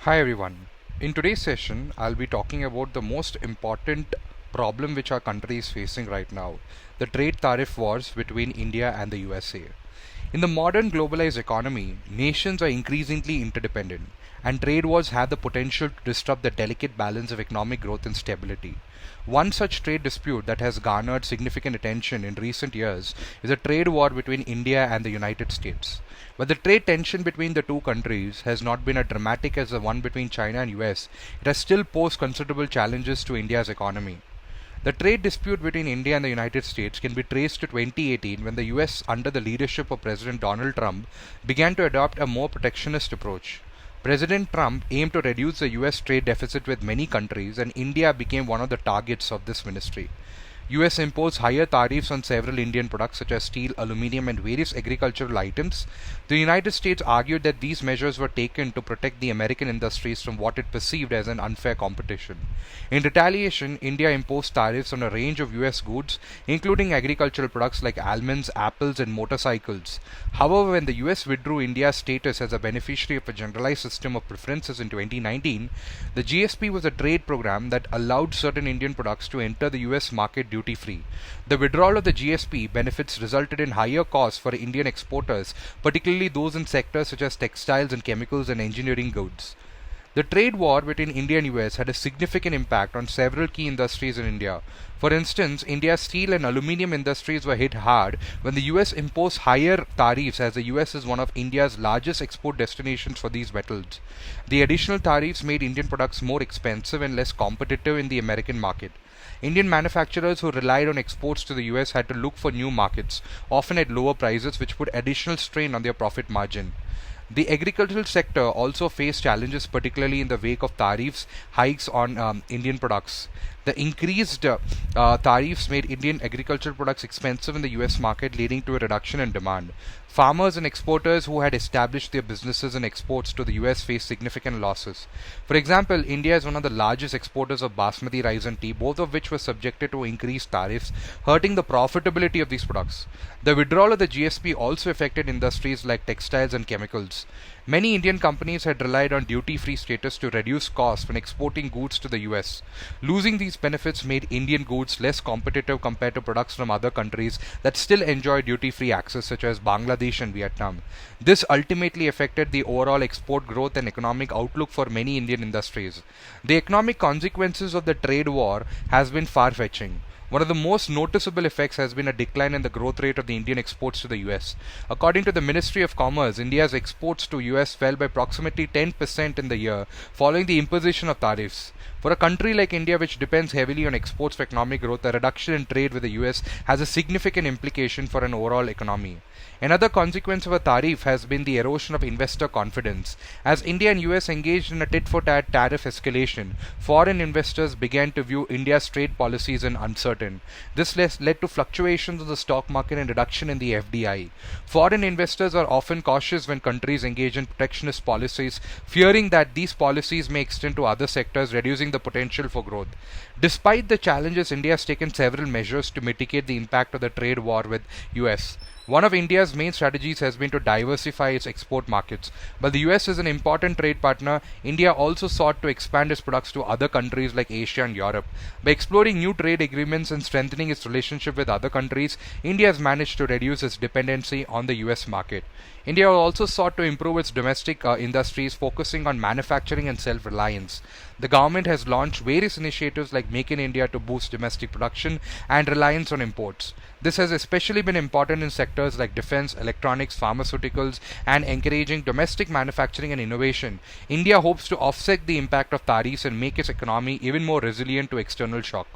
Hi everyone. In today's session, I'll be talking about the most important problem which our country is facing right now, the trade tariff wars between India and the USA. In the modern globalized economy, nations are increasingly interdependent, and trade wars have the potential to disrupt the delicate balance of economic growth and stability. One such trade dispute that has garnered significant attention in recent years is a trade war between India and the United States. But the trade tension between the two countries has not been as dramatic as the one between China and US. It has still posed considerable challenges to India's economy. The trade dispute between India and the United States can be traced to 2018 when the US, under the leadership of President Donald Trump, began to adopt a more protectionist approach. President Trump aimed to reduce the US trade deficit with many countries, and India became one of the targets of this ministry. US imposed higher tariffs on several Indian products such as steel, aluminium, and various agricultural items. The United States argued that these measures were taken to protect the American industries from what it perceived as an unfair competition. In retaliation, India imposed tariffs on a range of US goods, including agricultural products like almonds, apples, and motorcycles. However, when the US withdrew India's status as a beneficiary of a generalized system of preferences in 2019, the GSP was a trade program that allowed certain Indian products to enter the US market duty-free. The withdrawal of the GSP benefits resulted in higher costs for Indian exporters, particularly those in sectors such as textiles and chemicals and engineering goods. The trade war between India and US had a significant impact on several key industries in India. For instance, India's steel and aluminium industries were hit hard when the US imposed higher tariffs, as the US is one of India's largest export destinations for these metals. The additional tariffs made Indian products more expensive and less competitive in the American market. Indian manufacturers who relied on exports to the US had to look for new markets, often at lower prices, which put additional strain on their profit margin. The agricultural sector also faced challenges, particularly in the wake of tariffs hikes on Indian products. The increased tariffs made Indian agricultural products expensive in the US market, leading to a reduction in demand. Farmers and exporters who had established their businesses and exports to the US faced significant losses. For example, India is one of the largest exporters of basmati rice and tea, both of which were subjected to increased tariffs, hurting the profitability of these products. The withdrawal of the GSP also affected industries like textiles and chemicals. Many Indian companies had relied on duty-free status to reduce costs when exporting goods to the US. Losing these benefits made Indian goods less competitive compared to products from other countries that still enjoy duty-free access, such as Bangladesh and Vietnam. This ultimately affected the overall export growth and economic outlook for many Indian industries. The economic consequences of the trade war has been far-fetching. One of the most noticeable effects has been a decline in the growth rate of the Indian exports to the US. According to the Ministry of Commerce, India's exports to US fell by approximately 10% in the year following the imposition of tariffs. For a country like India, which depends heavily on exports for economic growth, a reduction in trade with the US has a significant implication for an overall economy. Another consequence of a tariff has been the erosion of investor confidence. As India and US engaged in a tit-for-tat tariff escalation, foreign investors began to view India's trade policies as uncertain. This led to fluctuations in the stock market and reduction in the FDI. Foreign investors are often cautious when countries engage in protectionist policies, fearing that these policies may extend to other sectors, reducing the potential for growth. Despite the challenges, India has taken several measures to mitigate the impact of the trade war with US. One of India's main strategies has been to diversify its export markets. While the US is an important trade partner, India also sought to expand its products to other countries like Asia and Europe. By exploring new trade agreements and strengthening its relationship with other countries, India has managed to reduce its dependency on the US market. India also sought to improve its domestic industries, focusing on manufacturing and self-reliance. The government has launched various initiatives like Make in India to boost domestic production and reliance on imports. This has especially been important in sectors like defense, electronics, pharmaceuticals, and encouraging domestic manufacturing and innovation. India hopes to offset the impact of tariffs and make its economy even more resilient to external shock.